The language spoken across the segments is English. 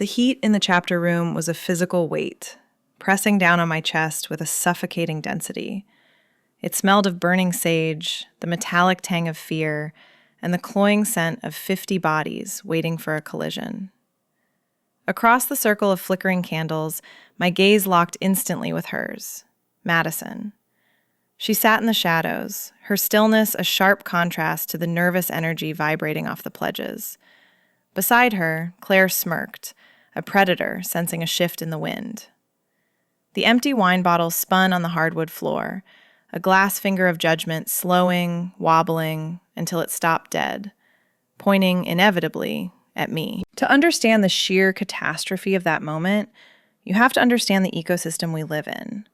The heat in the chapter room was a physical weight, pressing down on my chest with a suffocating density. It smelled of burning sage, the metallic tang of fear, and the cloying scent of 50 bodies waiting for a collision. Across the circle of flickering candles, my gaze locked instantly with hers, Madison. She sat in the shadows, her stillness a sharp contrast to the nervous energy vibrating off the pledges. Beside her, Claire smirked, a predator sensing a shift in the wind. The empty wine bottle spun on the hardwood floor, a glass finger of judgment slowing, wobbling, until it stopped dead, pointing inevitably at me. To understand the sheer catastrophe of that moment, you have to understand the ecosystem we live in.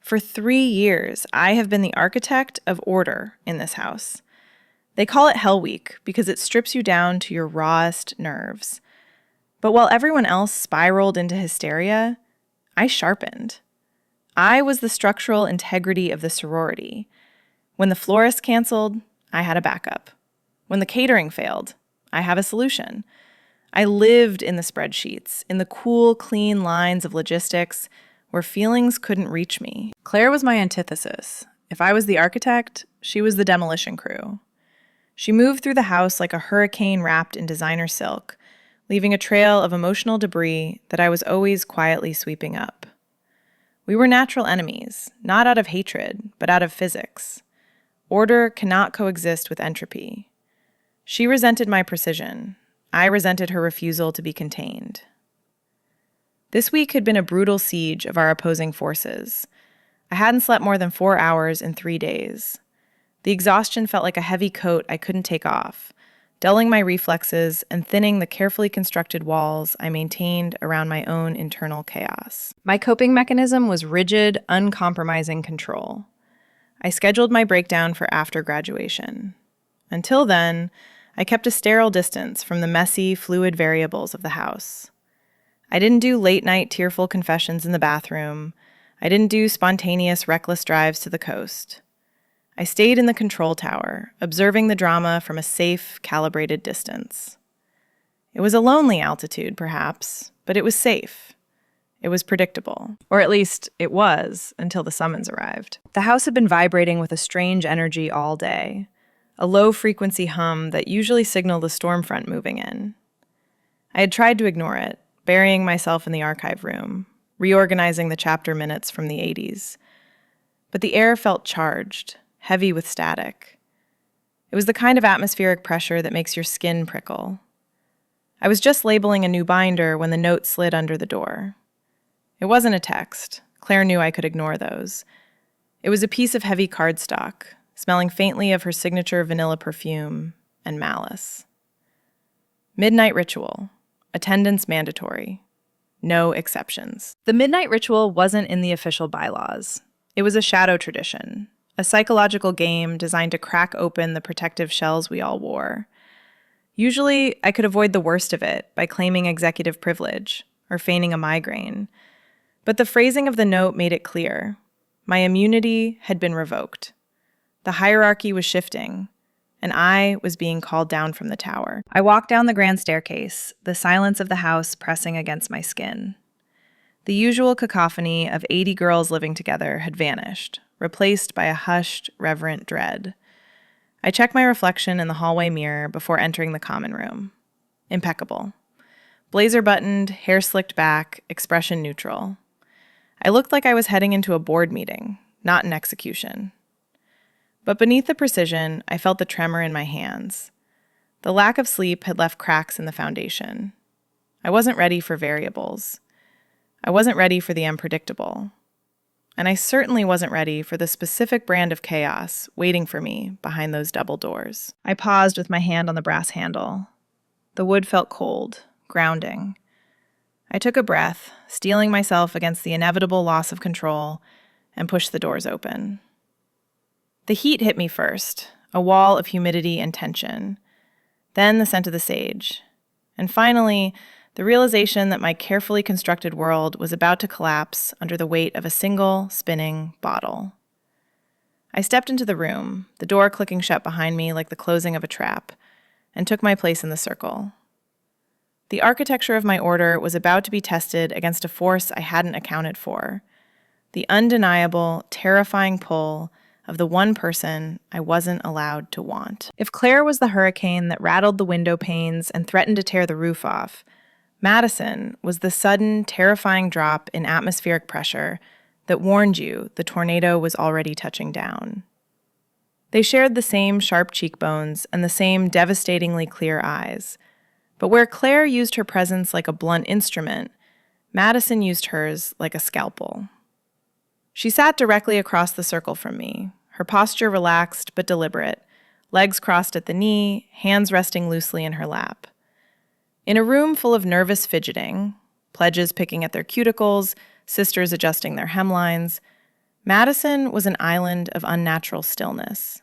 For 3 years, I have been the architect of order in this house. They call it Hell Week because it strips you down to your rawest nerves. But while everyone else spiraled into hysteria, I sharpened. I was the structural integrity of the sorority. When the florist canceled, I had a backup. When the catering failed, I have a solution. I lived in the spreadsheets, in the cool, clean lines of logistics where feelings couldn't reach me. Claire was my antithesis. If I was the architect, she was the demolition crew. She moved through the house like a hurricane wrapped in designer silk, leaving a trail of emotional debris that I was always quietly sweeping up. We were natural enemies, not out of hatred, but out of physics. Order cannot coexist with entropy. She resented my precision. I resented her refusal to be contained. This week had been a brutal siege of our opposing forces. I hadn't slept more than 4 hours in 3 days. The exhaustion felt like a heavy coat I couldn't take off, dulling my reflexes and thinning the carefully constructed walls I maintained around my own internal chaos. My coping mechanism was rigid, uncompromising control. I scheduled my breakdown for after graduation. Until then, I kept a sterile distance from the messy, fluid variables of the house. I didn't do late-night tearful confessions in the bathroom. I didn't do spontaneous, reckless drives to the coast. I stayed in the control tower, observing the drama from a safe, calibrated distance. It was a lonely altitude, perhaps, but it was safe. It was predictable. Or at least, it was, until the summons arrived. The house had been vibrating with a strange energy all day, a low-frequency hum that usually signaled a storm front moving in. I had tried to ignore it, burying myself in the archive room, reorganizing the chapter minutes from the 80s. But the air felt charged, heavy with static. It was the kind of atmospheric pressure that makes your skin prickle. I was just labeling a new binder when the note slid under the door. It wasn't a text. Claire knew I could ignore those. It was a piece of heavy cardstock, smelling faintly of her signature vanilla perfume and malice. Midnight ritual. Attendance mandatory. No exceptions. The midnight ritual wasn't in the official bylaws. It was a shadow tradition, a psychological game designed to crack open the protective shells we all wore. Usually, I could avoid the worst of it by claiming executive privilege or feigning a migraine. But the phrasing of the note made it clear. My immunity had been revoked. The hierarchy was shifting, and I was being called down from the tower. I walked down the grand staircase, the silence of the house pressing against my skin. The usual cacophony of 80 girls living together had vanished, replaced by a hushed, reverent dread. I checked my reflection in the hallway mirror before entering the common room. Impeccable. Blazer buttoned, hair slicked back, expression neutral. I looked like I was heading into a board meeting, not an execution. But beneath the precision, I felt the tremor in my hands. The lack of sleep had left cracks in the foundation. I wasn't ready for variables. I wasn't ready for the unpredictable. And I certainly wasn't ready for the specific brand of chaos waiting for me behind those double doors. I paused with my hand on the brass handle. The wood felt cold, grounding. I took a breath, steeling myself against the inevitable loss of control, and pushed the doors open. The heat hit me first, a wall of humidity and tension. Then the scent of the sage. And finally, the realization that my carefully constructed world was about to collapse under the weight of a single, spinning bottle. I stepped into the room, the door clicking shut behind me like the closing of a trap, and took my place in the circle. The architecture of my order was about to be tested against a force I hadn't accounted for. The undeniable, terrifying pull of the one person I wasn't allowed to want. If Claire was the hurricane that rattled the window panes and threatened to tear the roof off, Madison was the sudden, terrifying drop in atmospheric pressure that warned you the tornado was already touching down. They shared the same sharp cheekbones and the same devastatingly clear eyes. But where Claire used her presence like a blunt instrument, Madison used hers like a scalpel. She sat directly across the circle from me, her posture relaxed but deliberate, legs crossed at the knee, hands resting loosely in her lap. In a room full of nervous fidgeting, pledges picking at their cuticles, sisters adjusting their hemlines, Madison was an island of unnatural stillness.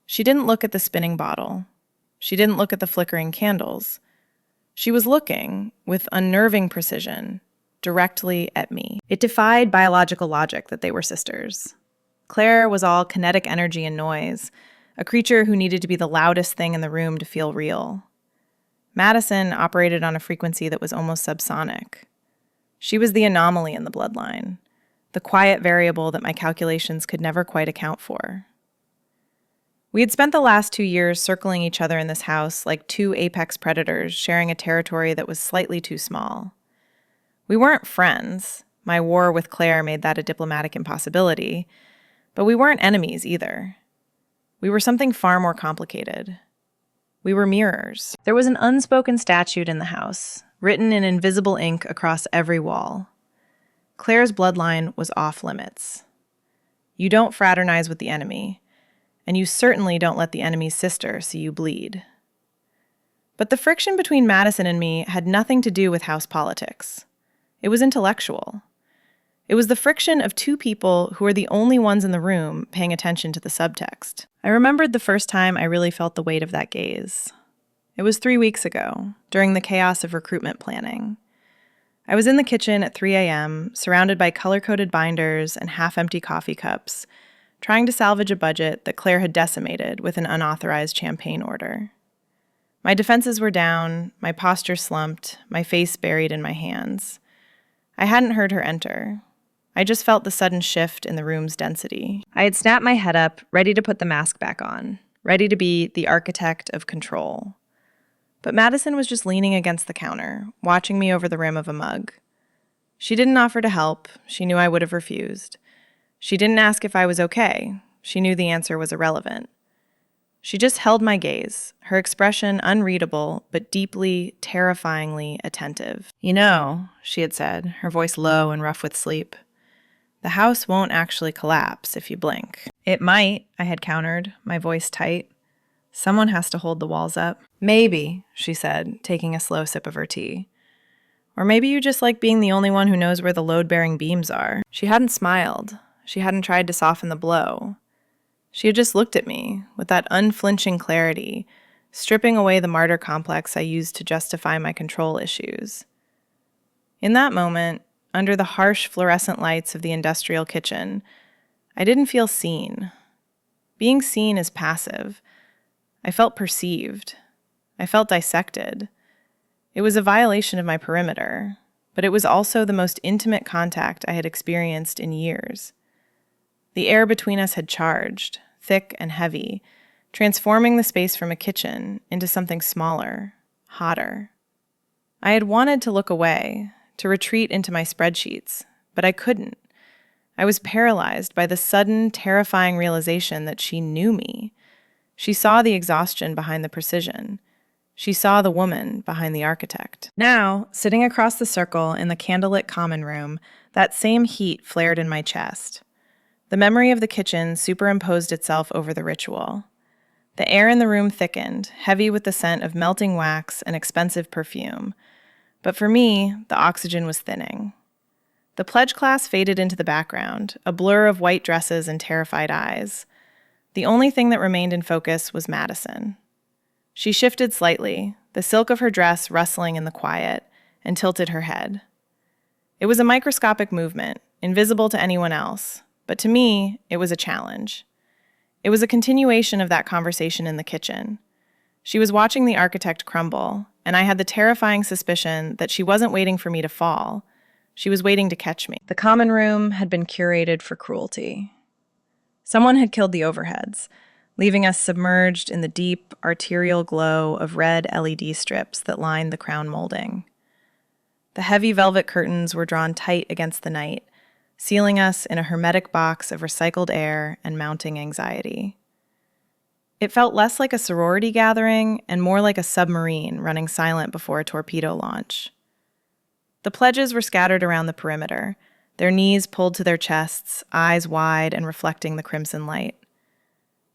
She didn't look at the spinning bottle. She didn't look at the flickering candles. She was looking, with unnerving precision, directly at me. It defied biological logic that they were sisters. Claire was all kinetic energy and noise, a creature who needed to be the loudest thing in the room to feel real. Madison operated on a frequency that was almost subsonic. She was the anomaly in the bloodline, the quiet variable that my calculations could never quite account for. We had spent the last 2 years circling each other in this house like two apex predators sharing a territory that was slightly too small. We weren't friends. My war with Claire made that a diplomatic impossibility. But we weren't enemies either. We were something far more complicated. We were mirrors. There was an unspoken statute in the house, written in invisible ink across every wall. Claire's bloodline was off limits. You don't fraternize with the enemy, and you certainly don't let the enemy's sister see you bleed. But the friction between Madison and me had nothing to do with house politics. It was intellectual. It was the friction of two people who were the only ones in the room paying attention to the subtext. I remembered the first time I really felt the weight of that gaze. It was 3 weeks ago, during the chaos of recruitment planning. I was in the kitchen at 3 a.m., surrounded by color-coded binders and half-empty coffee cups, trying to salvage a budget that Claire had decimated with an unauthorized champagne order. My defenses were down, my posture slumped, my face buried in my hands. I hadn't heard her enter. I just felt the sudden shift in the room's density. I had snapped my head up, ready to put the mask back on, ready to be the architect of control. But Madison was just leaning against the counter, watching me over the rim of a mug. She didn't offer to help. She knew I would have refused. She didn't ask if I was okay. She knew the answer was irrelevant. She just held my gaze, her expression unreadable, but deeply, terrifyingly attentive. "You know," she had said, her voice low and rough with sleep, "the house won't actually collapse if you blink." "It might," I had countered, my voice tight. "Someone has to hold the walls up." "Maybe," she said, taking a slow sip of her tea. "Or maybe you just like being the only one who knows where the load-bearing beams are." She hadn't smiled. She hadn't tried to soften the blow. She had just looked at me with that unflinching clarity, stripping away the martyr complex I used to justify my control issues. In that moment, under the harsh fluorescent lights of the industrial kitchen, I didn't feel seen. Being seen is passive. I felt perceived. I felt dissected. It was a violation of my perimeter, but it was also the most intimate contact I had experienced in years. The air between us had charged, thick and heavy, transforming the space from a kitchen into something smaller, hotter. I had wanted to look away, to retreat into my spreadsheets, but I couldn't. I was paralyzed by the sudden, terrifying realization that she knew me. She saw the exhaustion behind the precision. She saw the woman behind the architect. Now, sitting across the circle in the candlelit common room, that same heat flared in my chest. The memory of the kitchen superimposed itself over the ritual. The air in the room thickened, heavy with the scent of melting wax and expensive perfume. But for me, the oxygen was thinning. The pledge class faded into the background, a blur of white dresses and terrified eyes. The only thing that remained in focus was Madison. She shifted slightly, the silk of her dress rustling in the quiet, and tilted her head. It was a microscopic movement, invisible to anyone else. But to me, it was a challenge. It was a continuation of that conversation in the kitchen. She was watching the architect crumble, and I had the terrifying suspicion that she wasn't waiting for me to fall. She was waiting to catch me. The common room had been curated for cruelty. Someone had killed the overheads, leaving us submerged in the deep, arterial glow of red LED strips that lined the crown molding. The heavy velvet curtains were drawn tight against the night, sealing us in a hermetic box of recycled air and mounting anxiety. It felt less like a sorority gathering and more like a submarine running silent before a torpedo launch. The pledges were scattered around the perimeter, their knees pulled to their chests, eyes wide and reflecting the crimson light.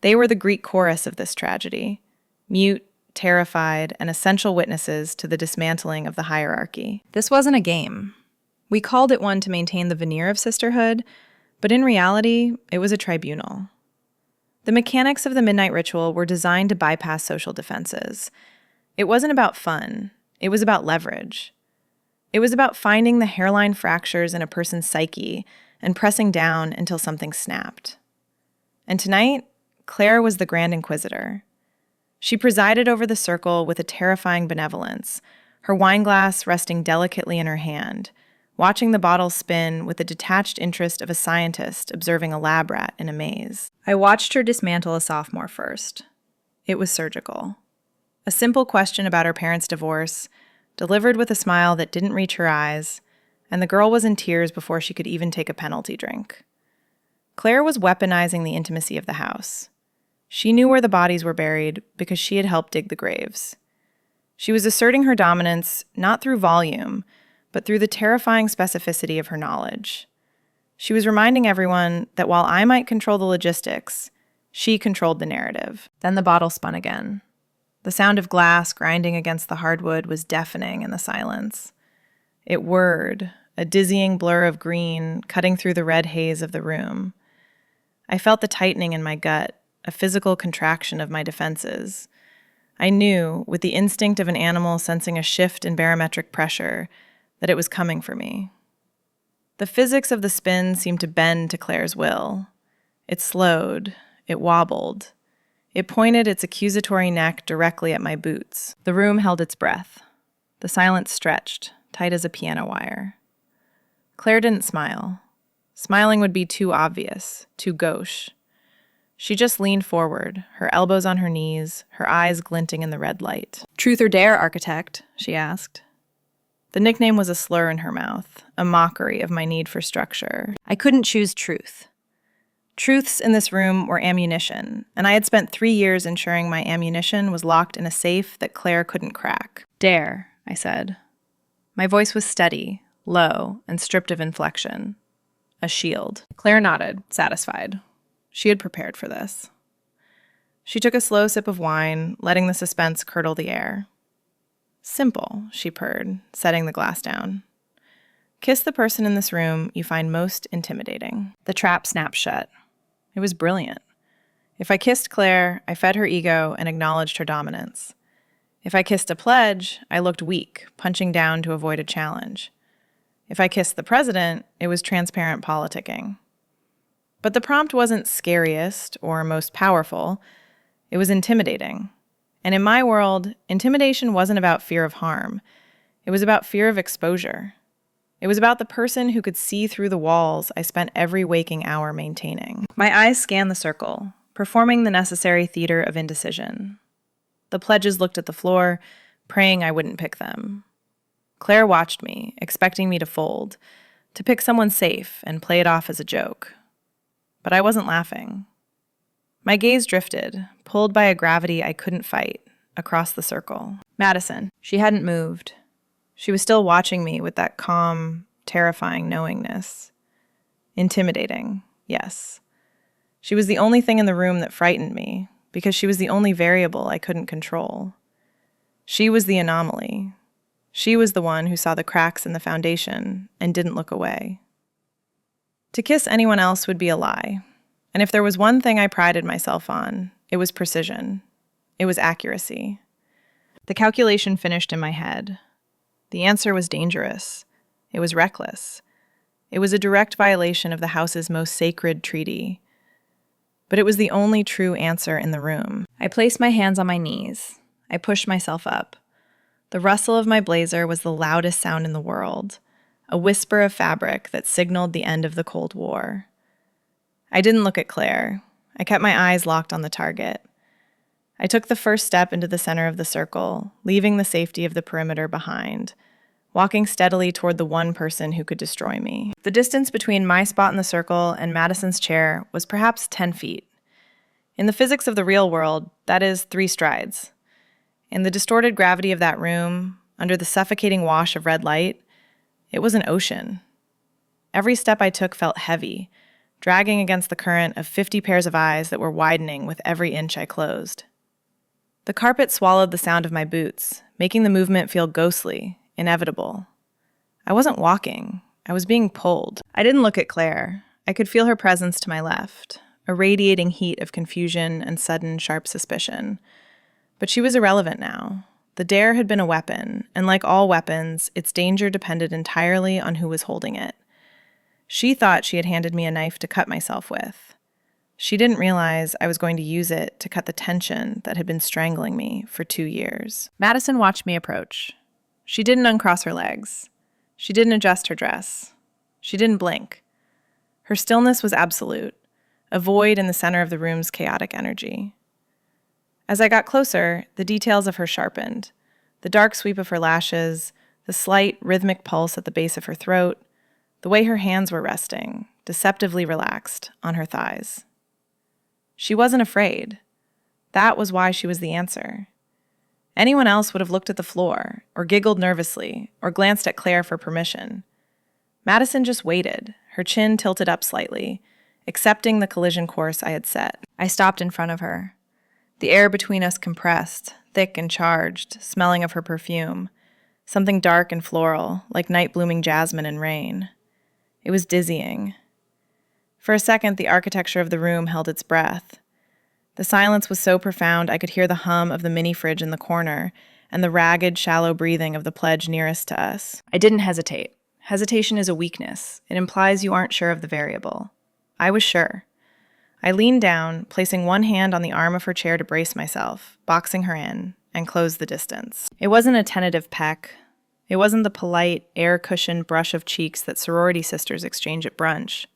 They were the Greek chorus of this tragedy, mute, terrified, and essential witnesses to the dismantling of the hierarchy. This wasn't a game. We called it one to maintain the veneer of sisterhood, but in reality, it was a tribunal. The mechanics of the midnight ritual were designed to bypass social defenses. It wasn't about fun. It was about leverage. It was about finding the hairline fractures in a person's psyche and pressing down until something snapped. And tonight, Claire was the Grand Inquisitor. She presided over the circle with a terrifying benevolence, her wineglass resting delicately in her hand, watching the bottle spin with the detached interest of a scientist observing a lab rat in a maze. I watched her dismantle a sophomore first. It was surgical. A simple question about her parents' divorce, delivered with a smile that didn't reach her eyes, and the girl was in tears before she could even take a penalty drink. Claire was weaponizing the intimacy of the house. She knew where the bodies were buried because she had helped dig the graves. She was asserting her dominance not through volume, but through the terrifying specificity of her knowledge. She was reminding everyone that while I might control the logistics, she controlled the narrative. Then the bottle spun again. The sound of glass grinding against the hardwood was deafening in the silence. It whirred, a dizzying blur of green cutting through the red haze of the room. I felt the tightening in my gut, a physical contraction of my defenses. I knew, with the instinct of an animal sensing a shift in barometric pressure, that it was coming for me. The physics of the spin seemed to bend to Claire's will. It slowed. It wobbled. It pointed its accusatory neck directly at my boots. The room held its breath. The silence stretched, tight as a piano wire. Claire didn't smile. Smiling would be too obvious, too gauche. She just leaned forward, her elbows on her knees, her eyes glinting in the red light. "Truth or dare, architect?" she asked. The nickname was a slur in her mouth, a mockery of my need for structure. I couldn't choose truth. Truths in this room were ammunition, and I had spent 3 years ensuring my ammunition was locked in a safe that Claire couldn't crack. "Dare," I said. My voice was steady, low, and stripped of inflection. A shield. Claire nodded, satisfied. She had prepared for this. She took a slow sip of wine, letting the suspense curdle the air. "Simple," she purred, setting the glass down. "Kiss the person in this room you find most intimidating." The trap snapped shut. It was brilliant. If I kissed Claire, I fed her ego and acknowledged her dominance. If I kissed a pledge, I looked weak, punching down to avoid a challenge. If I kissed the president, it was transparent politicking. But the prompt wasn't scariest or most powerful. It was intimidating. And in my world, intimidation wasn't about fear of harm. It was about fear of exposure. It was about the person who could see through the walls I spent every waking hour maintaining. My eyes scanned the circle, performing the necessary theater of indecision. The pledges looked at the floor, praying I wouldn't pick them. Claire watched me, expecting me to fold, to pick someone safe and play it off as a joke. But I wasn't laughing. My gaze drifted, pulled by a gravity I couldn't fight, across the circle. Madison. She hadn't moved. She was still watching me with that calm, terrifying knowingness. Intimidating, yes. She was the only thing in the room that frightened me, because she was the only variable I couldn't control. She was the anomaly. She was the one who saw the cracks in the foundation and didn't look away. To kiss anyone else would be a lie. And if there was one thing I prided myself on, it was precision. It was accuracy. The calculation finished in my head. The answer was dangerous. It was reckless. It was a direct violation of the house's most sacred treaty. But it was the only true answer in the room. I placed my hands on my knees. I pushed myself up. The rustle of my blazer was the loudest sound in the world, a whisper of fabric that signaled the end of the Cold War. I didn't look at Claire. I kept my eyes locked on the target. I took the first step into the center of the circle, leaving the safety of the perimeter behind, walking steadily toward the one person who could destroy me. The distance between my spot in the circle and Madison's chair was perhaps 10 feet. In the physics of the real world, that is 3 strides. In the distorted gravity of that room, under the suffocating wash of red light, it was an ocean. Every step I took felt heavy, dragging against the current of 50 pairs of eyes that were widening with every inch I closed. The carpet swallowed the sound of my boots, making the movement feel ghostly, inevitable. I wasn't walking. I was being pulled. I didn't look at Claire. I could feel her presence to my left, a radiating heat of confusion and sudden, sharp suspicion. But she was irrelevant now. The dare had been a weapon, and like all weapons, its danger depended entirely on who was holding it. She thought she had handed me a knife to cut myself with. She didn't realize I was going to use it to cut the tension that had been strangling me for 2 years. Madison watched me approach. She didn't uncross her legs. She didn't adjust her dress. She didn't blink. Her stillness was absolute, a void in the center of the room's chaotic energy. As I got closer, the details of her sharpened. The dark sweep of her lashes, the slight, rhythmic pulse at the base of her throat, the way her hands were resting, deceptively relaxed, on her thighs. She wasn't afraid. That was why she was the answer. Anyone else would have looked at the floor, or giggled nervously, or glanced at Claire for permission. Madison just waited, her chin tilted up slightly, accepting the collision course I had set. I stopped in front of her. The air between us compressed, thick and charged, smelling of her perfume, something dark and floral, like night-blooming jasmine and rain. It was dizzying. For a second, the architecture of the room held its breath. The silence was so profound I could hear the hum of the mini-fridge in the corner and the ragged, shallow breathing of the pledge nearest to us. I didn't hesitate. Hesitation is a weakness. It implies you aren't sure of the variable. I was sure. I leaned down, placing one hand on the arm of her chair to brace myself, boxing her in, and closed the distance. It wasn't a tentative peck. It wasn't the polite, air-cushioned brush of cheeks that sorority sisters exchange at brunch.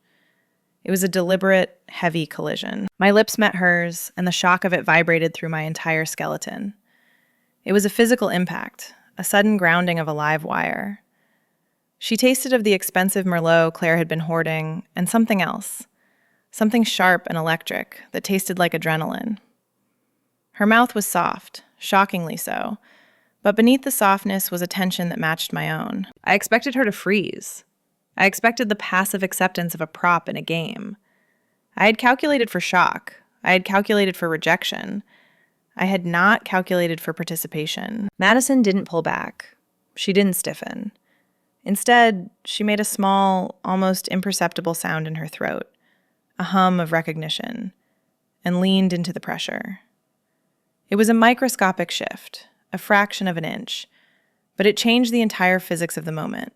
It was a deliberate, heavy collision. My lips met hers, and the shock of it vibrated through my entire skeleton. It was a physical impact, a sudden grounding of a live wire. She tasted of the expensive Merlot Claire had been hoarding, and something else. Something sharp and electric that tasted like adrenaline. Her mouth was soft, shockingly so, but beneath the softness was a tension that matched my own. I expected her to freeze. I expected the passive acceptance of a prop in a game. I had calculated for shock. I had calculated for rejection. I had not calculated for participation. Madison didn't pull back. She didn't stiffen. Instead, she made a small, almost imperceptible sound in her throat, a hum of recognition, and leaned into the pressure. It was a microscopic shift, a fraction of an inch, but it changed the entire physics of the moment.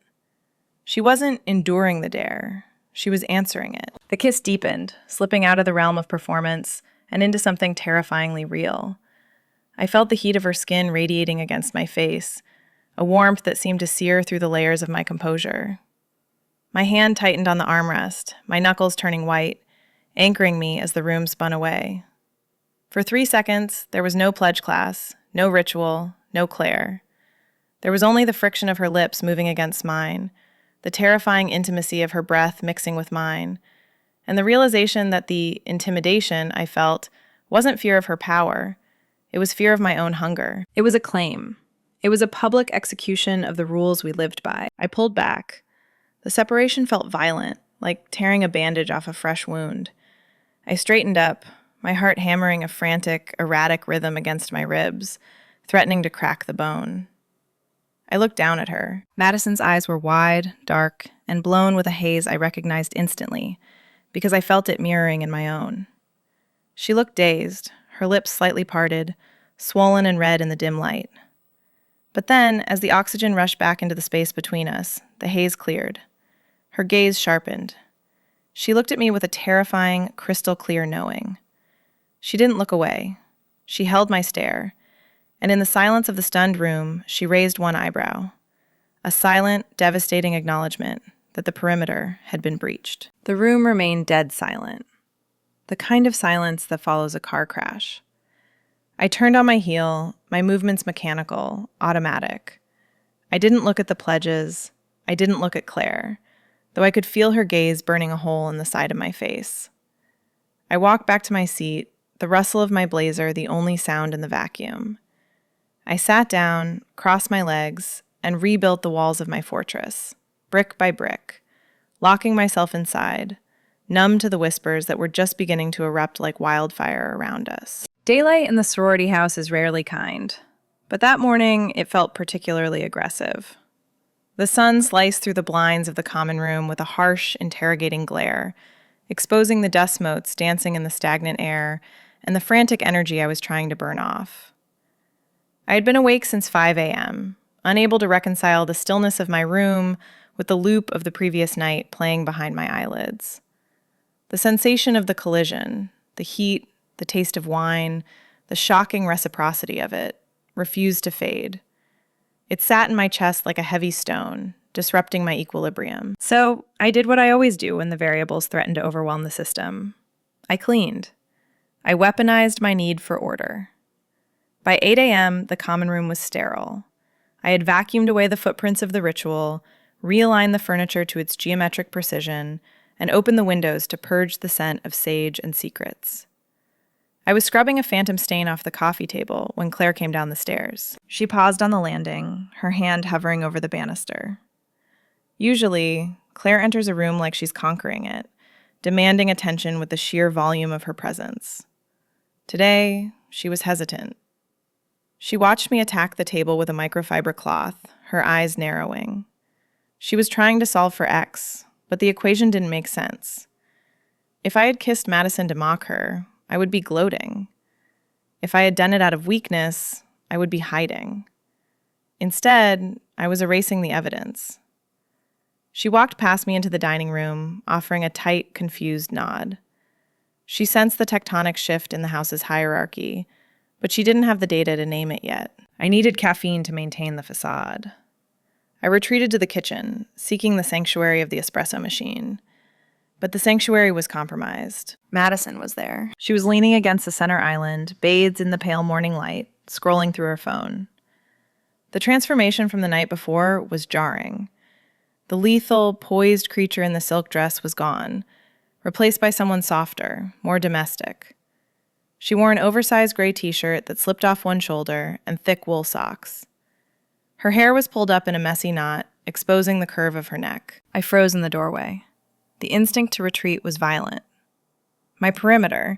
She wasn't enduring the dare. She was answering it. The kiss deepened, slipping out of the realm of performance and into something terrifyingly real. I felt the heat of her skin radiating against my face, a warmth that seemed to sear through the layers of my composure. My hand tightened on the armrest, my knuckles turning white, anchoring me as the room spun away. For 3 seconds, there was no pledge class, no ritual, no Claire. There was only the friction of her lips moving against mine, the terrifying intimacy of her breath mixing with mine, and the realization that the intimidation I felt wasn't fear of her power. It was fear of my own hunger. It was a claim. It was a public execution of the rules we lived by. I pulled back. The separation felt violent, like tearing a bandage off a fresh wound. I straightened up, my heart hammering a frantic, erratic rhythm against my ribs, threatening to crack the bone. I looked down at her. Madison's eyes were wide, dark, and blown with a haze I recognized instantly, because I felt it mirroring in my own. She looked dazed, her lips slightly parted, swollen and red in the dim light. But then, as the oxygen rushed back into the space between us, the haze cleared. Her gaze sharpened. She looked at me with a terrifying, crystal-clear knowing. She didn't look away. She held my stare, And in the silence of the stunned room, she raised one eyebrow, a silent, devastating acknowledgement that the perimeter had been breached. The room remained dead silent, the kind of silence that follows a car crash. I turned on my heel, my movements mechanical, automatic. I didn't look at the pledges. I didn't look at Claire, though I could feel her gaze burning a hole in the side of my face. I walked back to my seat, the rustle of my blazer the only sound in the vacuum. I sat down, crossed my legs, and rebuilt the walls of my fortress, brick by brick, locking myself inside, numb to the whispers that were just beginning to erupt like wildfire around us. Daylight in the sorority house is rarely kind, but that morning it felt particularly aggressive. The sun sliced through the blinds of the common room with a harsh, interrogating glare, exposing the dust motes dancing in the stagnant air and the frantic energy I was trying to burn off. I had been awake since 5 a.m., unable to reconcile the stillness of my room with the loop of the previous night playing behind my eyelids. The sensation of the collision, the heat, the taste of wine, the shocking reciprocity of it, refused to fade. It sat in my chest like a heavy stone, disrupting my equilibrium. So I did what I always do when the variables threatened to overwhelm the system. I cleaned. I weaponized my need for order. By 8 a.m., the common room was sterile. I had vacuumed away the footprints of the ritual, realigned the furniture to its geometric precision, and opened the windows to purge the scent of sage and secrets. I was scrubbing a phantom stain off the coffee table when Claire came down the stairs. She paused on the landing, her hand hovering over the banister. Usually, Claire enters a room like she's conquering it, demanding attention with the sheer volume of her presence. Today, she was hesitant. She watched me attack the table with a microfiber cloth, her eyes narrowing. She was trying to solve for X, but the equation didn't make sense. If I had kissed Madison to mock her, I would be gloating. If I had done it out of weakness, I would be hiding. Instead, I was erasing the evidence. She walked past me into the dining room, offering a tight, confused nod. She sensed the tectonic shift in the house's hierarchy, but she didn't have the data to name it yet. I needed caffeine to maintain the facade. I retreated to the kitchen, seeking the sanctuary of the espresso machine. But the sanctuary was compromised. Madison was there. She was leaning against the center island, bathed in the pale morning light, scrolling through her phone. The transformation from the night before was jarring. The lethal, poised creature in the silk dress was gone, replaced by someone softer, more domestic. She wore an oversized gray t-shirt that slipped off one shoulder and thick wool socks. Her hair was pulled up in a messy knot, exposing the curve of her neck. I froze in the doorway. The instinct to retreat was violent. My perimeter,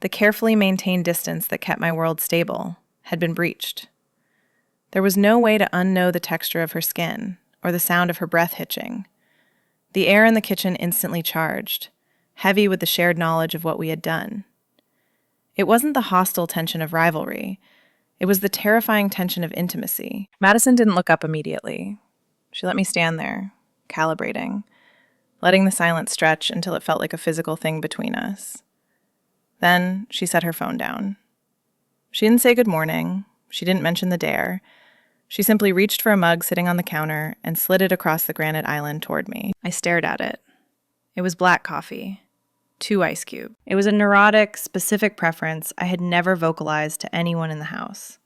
the carefully maintained distance that kept my world stable, had been breached. There was no way to unknow the texture of her skin or the sound of her breath hitching. The air in the kitchen instantly charged, heavy with the shared knowledge of what we had done. It wasn't the hostile tension of rivalry. It was the terrifying tension of intimacy. Madison didn't look up immediately. She let me stand there, calibrating, letting the silence stretch until it felt like a physical thing between us. Then she set her phone down. She didn't say good morning. She didn't mention the dare. She simply reached for a mug sitting on the counter and slid it across the granite island toward me. I stared at it. It was black coffee. 2 ice cubes. It was a neurotic, specific preference I had never vocalized to anyone in the house.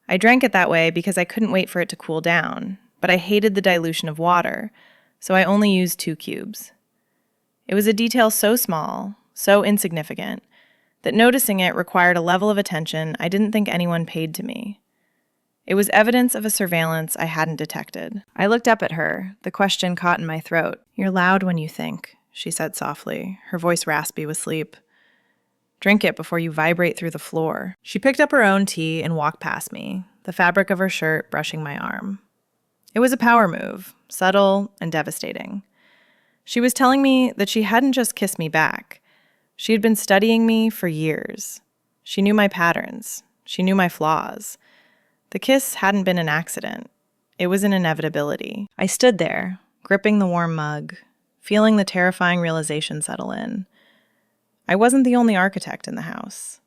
I drank it that way because I couldn't wait for it to cool down, but I hated the dilution of water, so I only used 2 cubes. It was a detail so small, so insignificant, that noticing it required a level of attention I didn't think anyone paid to me. It was evidence of a surveillance I hadn't detected. I looked up at her, the question caught in my throat. "You're loud when you think," she said softly, her voice raspy with sleep. "Drink it before you vibrate through the floor." She picked up her own tea and walked past me, the fabric of her shirt brushing my arm. It was a power move, subtle and devastating. She was telling me that she hadn't just kissed me back. She had been studying me for years. She knew my patterns. She knew my flaws. The kiss hadn't been an accident. It was an inevitability. I stood there, gripping the warm mug, feeling the terrifying realization settle in. I wasn't the only architect in the house.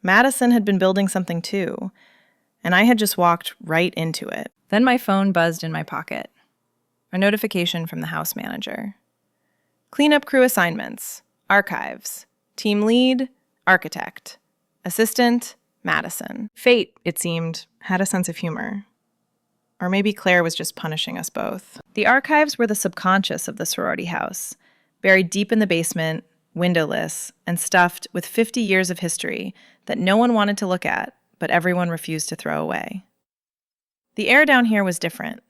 Madison had been building something too, and I had just walked right into it. Then my phone buzzed in my pocket. A notification from the house manager. Cleanup crew assignments, archives, team lead, architect, assistant, Madison. Fate, it seemed, had a sense of humor. Or maybe Claire was just punishing us both. The archives were the subconscious of the sorority house, buried deep in the basement, windowless, and stuffed with 50 years of history that no one wanted to look at, but everyone refused to throw away. The air down here was different.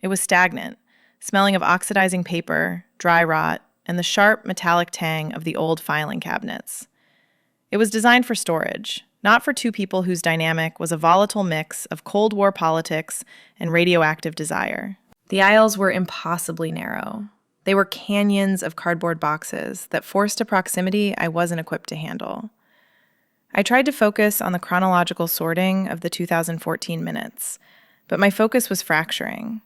It was stagnant, smelling of oxidizing paper, dry rot, and the sharp metallic tang of the old filing cabinets. It was designed for storage, not for two people whose dynamic was a volatile mix of Cold War politics and radioactive desire. The aisles were impossibly narrow. They were canyons of cardboard boxes that forced a proximity I wasn't equipped to handle. I tried to focus on the chronological sorting of the 2014 minutes, but my focus was fracturing.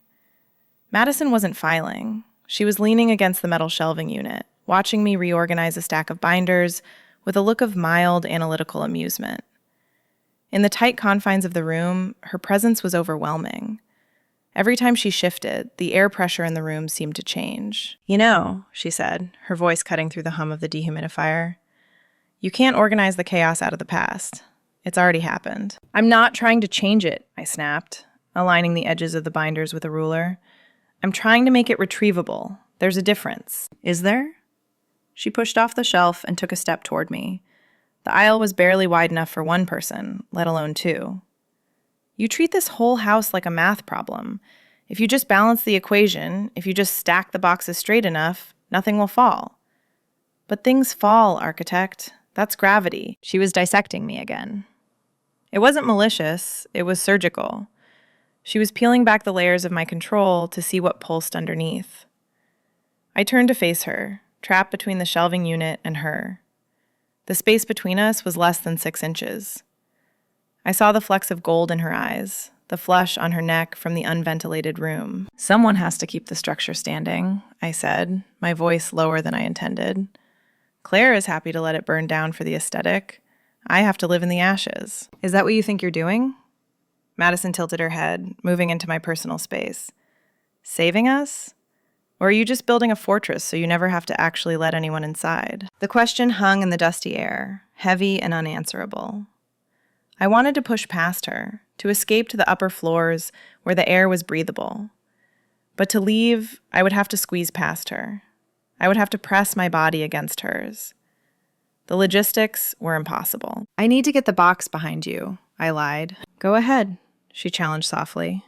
Madison wasn't filing. She was leaning against the metal shelving unit, watching me reorganize a stack of binders with a look of mild analytical amusement. In the tight confines of the room, her presence was overwhelming. Every time she shifted, the air pressure in the room seemed to change. "You know," she said, her voice cutting through the hum of the dehumidifier, "you can't organize the chaos out of the past. It's already happened." "I'm not trying to change it," I snapped, aligning the edges of the binders with a ruler. "I'm trying to make it retrievable. There's a difference." "Is there?" She pushed off the shelf and took a step toward me. The aisle was barely wide enough for one person, let alone two. "You treat this whole house like a math problem. If you just balance the equation, if you just stack the boxes straight enough, nothing will fall." "But things fall, architect. That's gravity." She was dissecting me again. It wasn't malicious, it was surgical. She was peeling back the layers of my control to see what pulsed underneath. I turned to face her, trapped between the shelving unit and her. The space between us was less than 6 inches. I saw the flecks of gold in her eyes, the flush on her neck from the unventilated room. "Someone has to keep the structure standing," I said, my voice lower than I intended. "Claire is happy to let it burn down for the aesthetic. I have to live in the ashes." "Is that what you think you're doing?" Madison tilted her head, moving into my personal space. "Saving us? Or are you just building a fortress so you never have to actually let anyone inside?" The question hung in the dusty air, heavy and unanswerable. I wanted to push past her, to escape to the upper floors where the air was breathable. But to leave, I would have to squeeze past her. I would have to press my body against hers. The logistics were impossible. "I need to get the box behind you," I lied. "Go ahead," she challenged softly.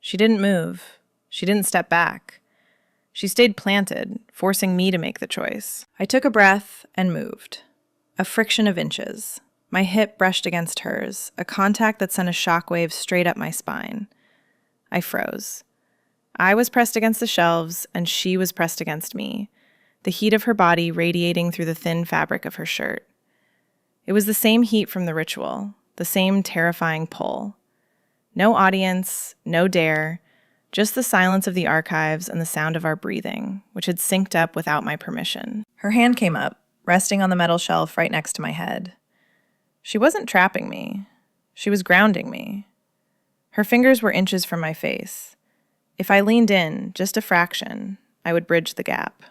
She didn't move. She didn't step back. She stayed planted, forcing me to make the choice. I took a breath and moved. A friction of inches. My hip brushed against hers, a contact that sent a shockwave straight up my spine. I froze. I was pressed against the shelves, and she was pressed against me, the heat of her body radiating through the thin fabric of her shirt. It was the same heat from the ritual, the same terrifying pull. No audience, no dare, just the silence of the archives and the sound of our breathing, which had synced up without my permission. Her hand came up, resting on the metal shelf right next to my head. She wasn't trapping me. She was grounding me. Her fingers were inches from my face. If I leaned in, just a fraction, I would bridge the gap.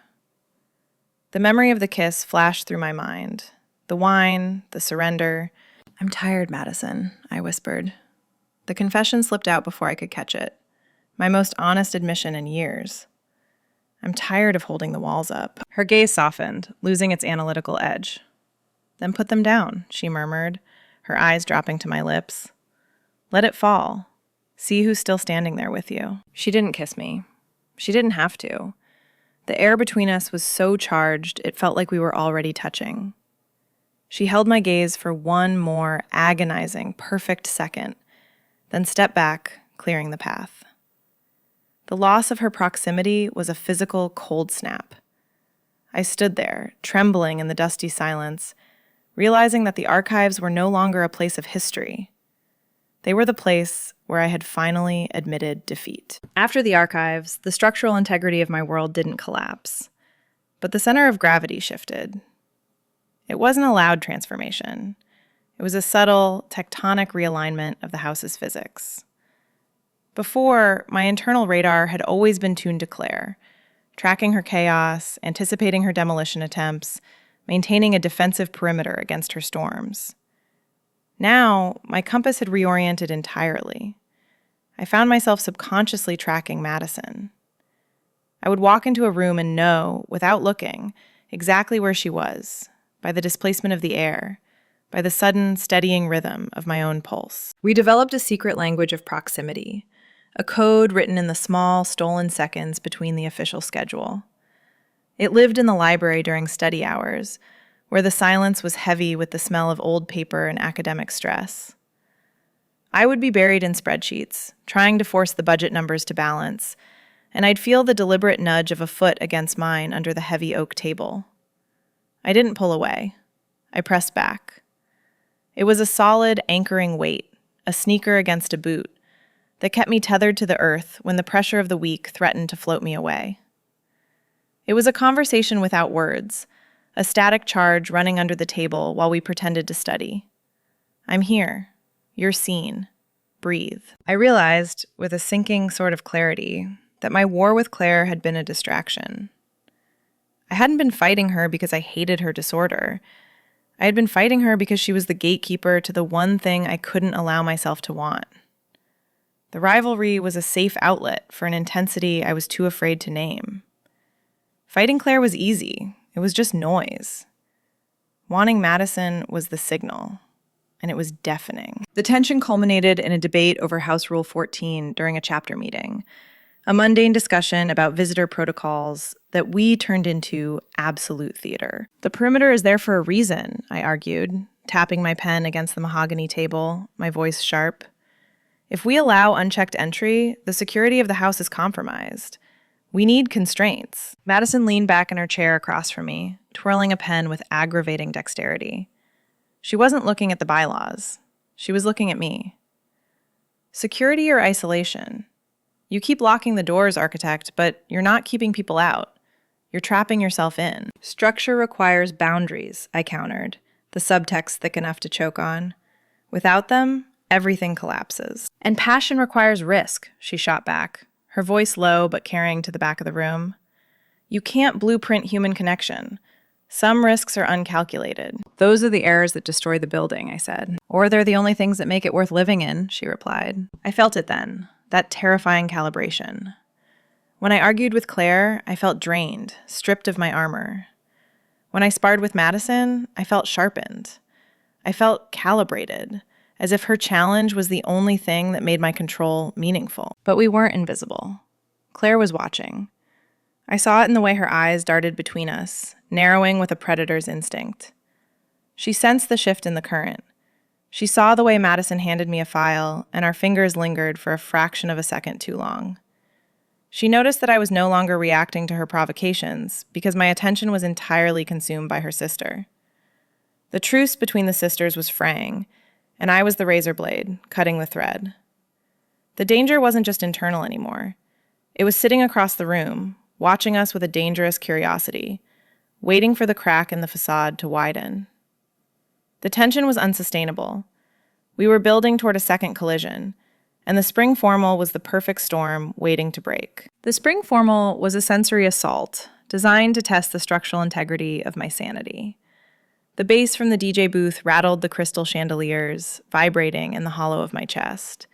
The memory of the kiss flashed through my mind. The wine, the surrender. "I'm tired, Madison," I whispered. The confession slipped out before I could catch it. My most honest admission in years. "I'm tired of holding the walls up." Her gaze softened, losing its analytical edge. "Then put them down," she murmured, her eyes dropping to my lips. "Let it fall. See who's still standing there with you." She didn't kiss me. She didn't have to. The air between us was so charged, it felt like we were already touching. She held my gaze for one more agonizing, perfect second, then stepped back, clearing the path. The loss of her proximity was a physical cold snap. I stood there, trembling in the dusty silence, realizing that the archives were no longer a place of history. They were the place where I had finally admitted defeat. After the archives, the structural integrity of my world didn't collapse, but the center of gravity shifted. It wasn't a loud transformation. It was a subtle, tectonic realignment of the house's physics. Before, my internal radar had always been tuned to Claire, tracking her chaos, anticipating her demolition attempts, maintaining a defensive perimeter against her storms. Now, my compass had reoriented entirely. I found myself subconsciously tracking Madison. I would walk into a room and know, without looking, exactly where she was, by the displacement of the air, by the sudden, steadying rhythm of my own pulse. We developed a secret language of proximity, a code written in the small, stolen seconds between the official schedule. It lived in the library during study hours, where the silence was heavy with the smell of old paper and academic stress. I would be buried in spreadsheets, trying to force the budget numbers to balance, and I'd feel the deliberate nudge of a foot against mine under the heavy oak table. I didn't pull away. I pressed back. It was a solid, anchoring weight, a sneaker against a boot, that kept me tethered to the earth when the pressure of the week threatened to float me away. It was a conversation without words, a static charge running under the table while we pretended to study. I'm here. You're seen. Breathe. I realized, with a sinking sort of clarity, that my war with Claire had been a distraction. I hadn't been fighting her because I hated her disorder. I had been fighting her because she was the gatekeeper to the one thing I couldn't allow myself to want. The rivalry was a safe outlet for an intensity I was too afraid to name. Fighting Claire was easy. It was just noise. Wanting Madison was the signal, and it was deafening. The tension culminated in a debate over House Rule 14 during a chapter meeting, a mundane discussion about visitor protocols that we turned into absolute theater. The perimeter is there for a reason, I argued, tapping my pen against the mahogany table, my voice sharp. If we allow unchecked entry, the security of the house is compromised. We need constraints. Madison leaned back in her chair across from me, twirling a pen with aggravating dexterity. She wasn't looking at the bylaws. She was looking at me. Security or isolation? You keep locking the doors, architect, but you're not keeping people out. You're trapping yourself in. Structure requires boundaries, I countered, the subtext thick enough to choke on. Without them, everything collapses. And passion requires risk, she shot back, her voice low but carrying to the back of the room. You can't blueprint human connection. Some risks are uncalculated. Those are the errors that destroy the building, I said. Or they're the only things that make it worth living in, she replied. I felt it then, that terrifying calibration. When I argued with Claire, I felt drained, stripped of my armor. When I sparred with Madison, I felt sharpened. I felt calibrated, as if her challenge was the only thing that made my control meaningful. But we weren't invisible. Claire was watching. I saw it in the way her eyes darted between us, narrowing with a predator's instinct. She sensed the shift in the current. She saw the way Madison handed me a file, and our fingers lingered for a fraction of a second too long. She noticed that I was no longer reacting to her provocations because my attention was entirely consumed by her sister. The truce between the sisters was fraying, and I was the razor blade, cutting the thread. The danger wasn't just internal anymore. It was sitting across the room, watching us with a dangerous curiosity, waiting for the crack in the facade to widen. The tension was unsustainable. We were building toward a second collision, and the spring formal was the perfect storm waiting to break. The spring formal was a sensory assault designed to test the structural integrity of my sanity. The bass from the DJ booth rattled the crystal chandeliers, vibrating in the hollow of my chest.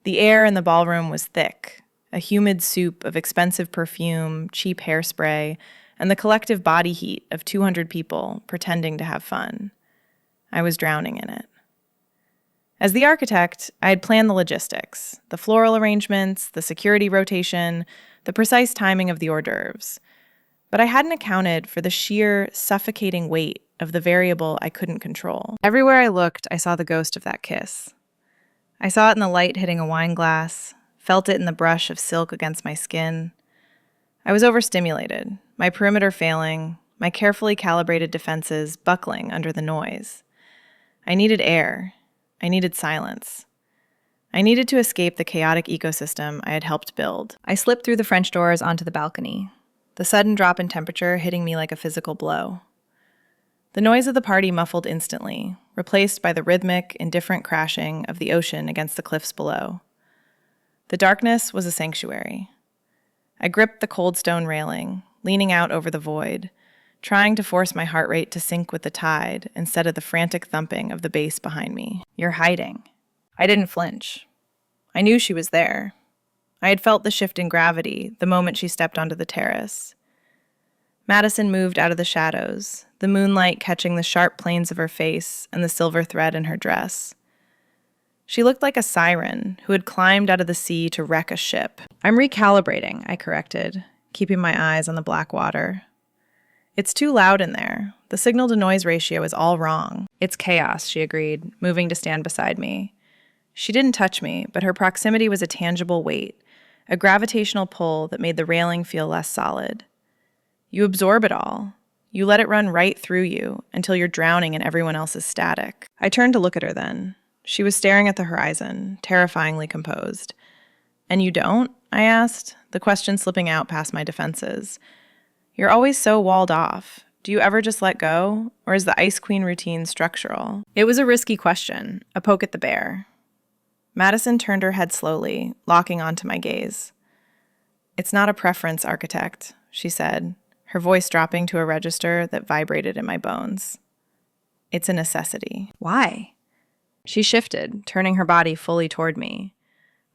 The air in the ballroom was thick, a humid soup of expensive perfume, cheap hairspray, and the collective body heat of 200 people pretending to have fun. I was drowning in it. As the architect, I had planned the logistics, the floral arrangements, the security rotation, the precise timing of the hors d'oeuvres. But I hadn't accounted for the sheer, suffocating weight of the variable I couldn't control. Everywhere I looked, I saw the ghost of that kiss. I saw it in the light hitting a wine glass, felt it in the brush of silk against my skin. I was overstimulated, my perimeter failing, my carefully calibrated defenses buckling under the noise. I needed air. I needed silence. I needed to escape the chaotic ecosystem I had helped build. I slipped through the French doors onto the balcony, the sudden drop in temperature hitting me like a physical blow. The noise of the party muffled instantly, replaced by the rhythmic, indifferent crashing of the ocean against the cliffs below. The darkness was a sanctuary. I gripped the cold stone railing, leaning out over the void, trying to force my heart rate to sync with the tide instead of the frantic thumping of the bass behind me. "You're hiding." I didn't flinch. I knew she was there. I had felt the shift in gravity the moment she stepped onto the terrace. Madison moved out of the shadows, the moonlight catching the sharp planes of her face and the silver thread in her dress. She looked like a siren who had climbed out of the sea to wreck a ship. "I'm recalibrating," I corrected, keeping my eyes on the black water. "It's too loud in there. The signal-to-noise ratio is all wrong." "It's chaos," she agreed, moving to stand beside me. She didn't touch me, but her proximity was a tangible weight, a gravitational pull that made the railing feel less solid. You absorb it all. You let it run right through you until you're drowning in everyone else's static. I turned to look at her then. She was staring at the horizon, terrifyingly composed. "And you don't?" I asked, the question slipping out past my defenses. "You're always so walled off. Do you ever just let go? Or is the Ice Queen routine structural?" It was a risky question, a poke at the bear. Madison turned her head slowly, locking onto my gaze. "It's not a preference, architect," she said, her voice dropping to a register that vibrated in my bones. "It's a necessity." "Why?" She shifted, turning her body fully toward me.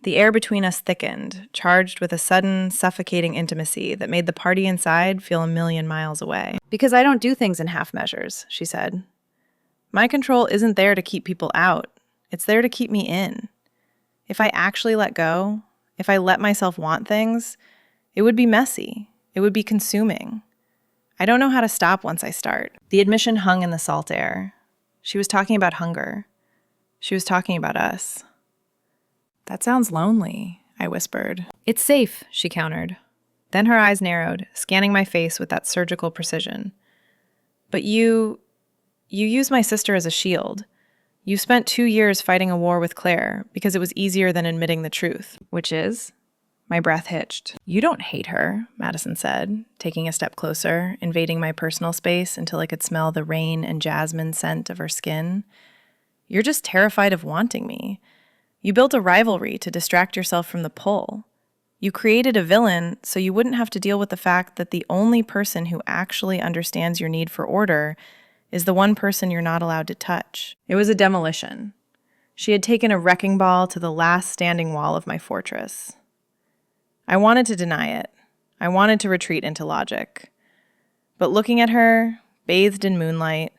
The air between us thickened, charged with a sudden, suffocating intimacy that made the party inside feel a million miles away. "Because I don't do things in half measures," she said. "My control isn't there to keep people out. It's there to keep me in. If I actually let go, if I let myself want things, it would be messy. It would be consuming. I don't know how to stop once I start." The admission hung in the salt air. She was talking about hunger. She was talking about us. "That sounds lonely," I whispered. "It's safe," she countered. Then her eyes narrowed, scanning my face with that surgical precision. "But you use my sister as a shield. You spent 2 years fighting a war with Claire because it was easier than admitting the truth." "Which is?" My breath hitched. "You don't hate her," Madison said, taking a step closer, invading my personal space until I could smell the rain and jasmine scent of her skin. "You're just terrified of wanting me. You built a rivalry to distract yourself from the pull. You created a villain so you wouldn't have to deal with the fact that the only person who actually understands your need for order is the one person you're not allowed to touch." It was a demolition. She had taken a wrecking ball to the last standing wall of my fortress. I wanted to deny it. I wanted to retreat into logic. But looking at her, bathed in moonlight,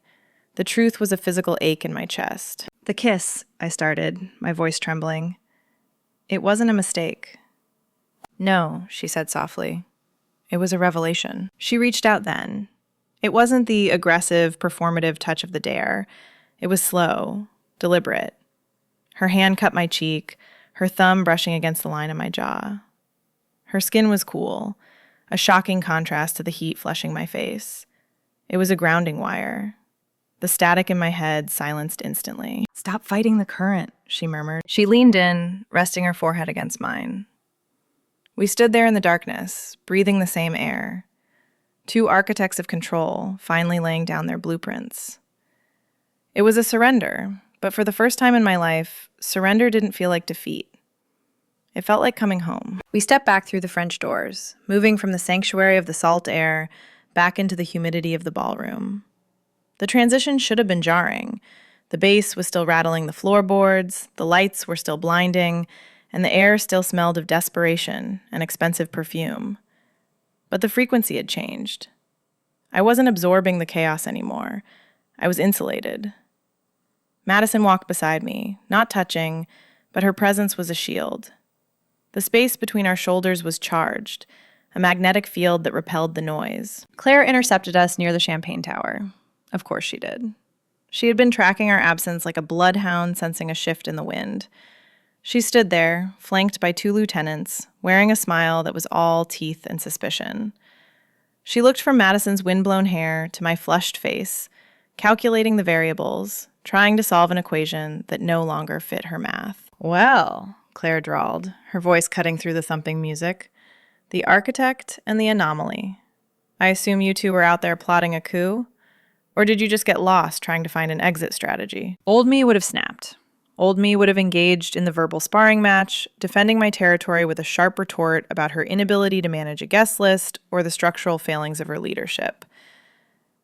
the truth was a physical ache in my chest. "The kiss," I started, my voice trembling. "It wasn't a mistake." "No," she said softly. "It was a revelation." She reached out then. It wasn't the aggressive, performative touch of the dare. It was slow, deliberate. Her hand cut my cheek, her thumb brushing against the line of my jaw. Her skin was cool, a shocking contrast to the heat flushing my face. It was a grounding wire. The static in my head silenced instantly. "Stop fighting the current," she murmured. She leaned in, resting her forehead against mine. We stood there in the darkness, breathing the same air. Two architects of control, finally laying down their blueprints. It was a surrender, but for the first time in my life, surrender didn't feel like defeat. It felt like coming home. We stepped back through the French doors, moving from the sanctuary of the salt air back into the humidity of the ballroom. The transition should have been jarring. The bass was still rattling the floorboards, the lights were still blinding, and the air still smelled of desperation and expensive perfume. But the frequency had changed. I wasn't absorbing the chaos anymore. I was insulated. Madison walked beside me, not touching, but her presence was a shield. The space between our shoulders was charged, a magnetic field that repelled the noise. Claire intercepted us near the champagne tower. Of course she did. She had been tracking our absence like a bloodhound sensing a shift in the wind. She stood there, flanked by 2 lieutenants, wearing a smile that was all teeth and suspicion. She looked from Madison's windblown hair to my flushed face, calculating the variables, trying to solve an equation that no longer fit her math. "Well," Claire drawled, her voice cutting through the thumping music, "the architect and the anomaly. I assume you two were out there plotting a coup? Or did you just get lost trying to find an exit strategy? Old me would have snapped. Old me would have engaged in the verbal sparring match, defending my territory with a sharp retort about her inability to manage a guest list or the structural failings of her leadership.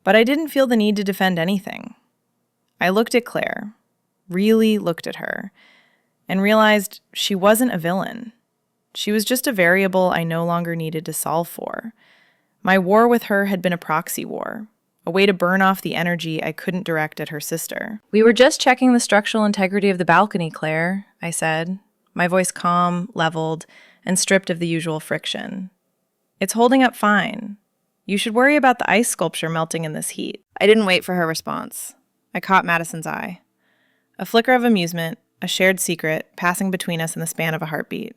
But I didn't feel the need to defend anything. I looked at Claire, really looked at her, and realized she wasn't a villain. She was just a variable I no longer needed to solve for. My war with her had been a proxy war, a way to burn off the energy I couldn't direct at her sister. "We were just checking the structural integrity of the balcony, Claire," I said, my voice calm, leveled, and stripped of the usual friction. "It's holding up fine. You should worry about the ice sculpture melting in this heat." I didn't wait for her response. I caught Madison's eye. A flicker of amusement, a shared secret, passing between us in the span of a heartbeat.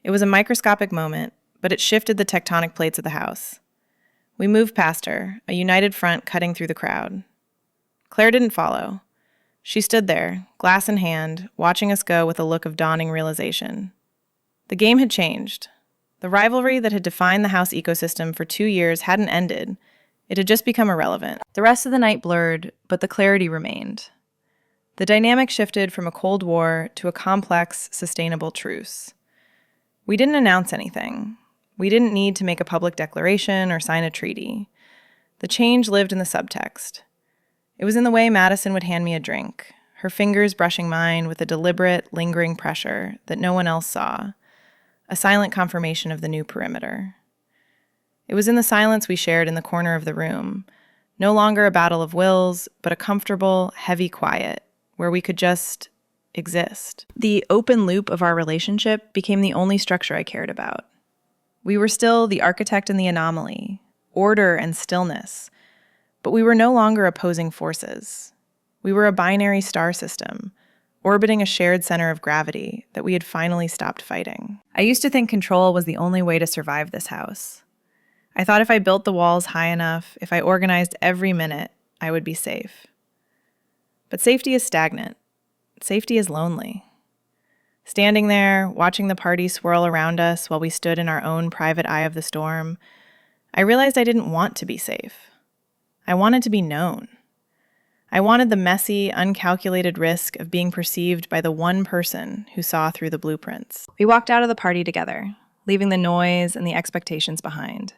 It was a microscopic moment, but it shifted the tectonic plates of the house. We moved past her, a united front cutting through the crowd. Claire didn't follow. She stood there, glass in hand, watching us go with a look of dawning realization. The game had changed. The rivalry that had defined the house ecosystem for 2 years hadn't ended. It had just become irrelevant. The rest of the night blurred, but the clarity remained. The dynamic shifted from a Cold War to a complex, sustainable truce. We didn't announce anything. We didn't need to make a public declaration or sign a treaty. The change lived in the subtext. It was in the way Madison would hand me a drink, her fingers brushing mine with a deliberate, lingering pressure that no one else saw, a silent confirmation of the new perimeter. It was in the silence we shared in the corner of the room, no longer a battle of wills, but a comfortable, heavy quiet, where we could just exist. The open loop of our relationship became the only structure I cared about. We were still the architect and the anomaly, order and stillness, but we were no longer opposing forces. We were a binary star system, orbiting a shared center of gravity that we had finally stopped fighting. I used to think control was the only way to survive this house. I thought if I built the walls high enough, if I organized every minute, I would be safe. But safety is stagnant. Safety is lonely. Standing there, watching the party swirl around us while we stood in our own private eye of the storm, I realized I didn't want to be safe. I wanted to be known. I wanted the messy, uncalculated risk of being perceived by the one person who saw through the blueprints. We walked out of the party together, leaving the noise and the expectations behind.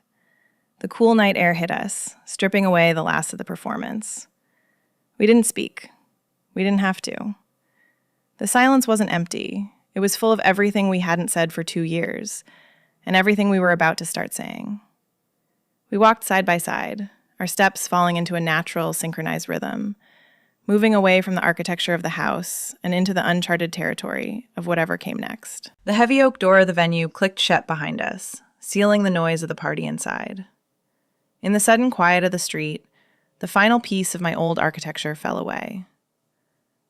The cool night air hit us, stripping away the last of the performance. We didn't speak. We didn't have to. The silence wasn't empty. It was full of everything we hadn't said for 2 years, and everything we were about to start saying. We walked side by side, our steps falling into a natural, synchronized rhythm, moving away from the architecture of the house and into the uncharted territory of whatever came next. The heavy oak door of the venue clicked shut behind us, sealing the noise of the party inside. In the sudden quiet of the street, the final piece of my old architecture fell away.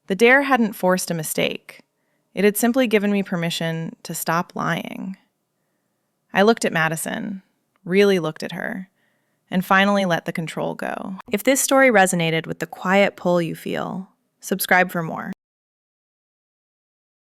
The dare hadn't forced a mistake. It had simply given me permission to stop lying. I looked at Madison, really looked at her, and finally let the control go. If this story resonated with the quiet pull you feel, subscribe for more.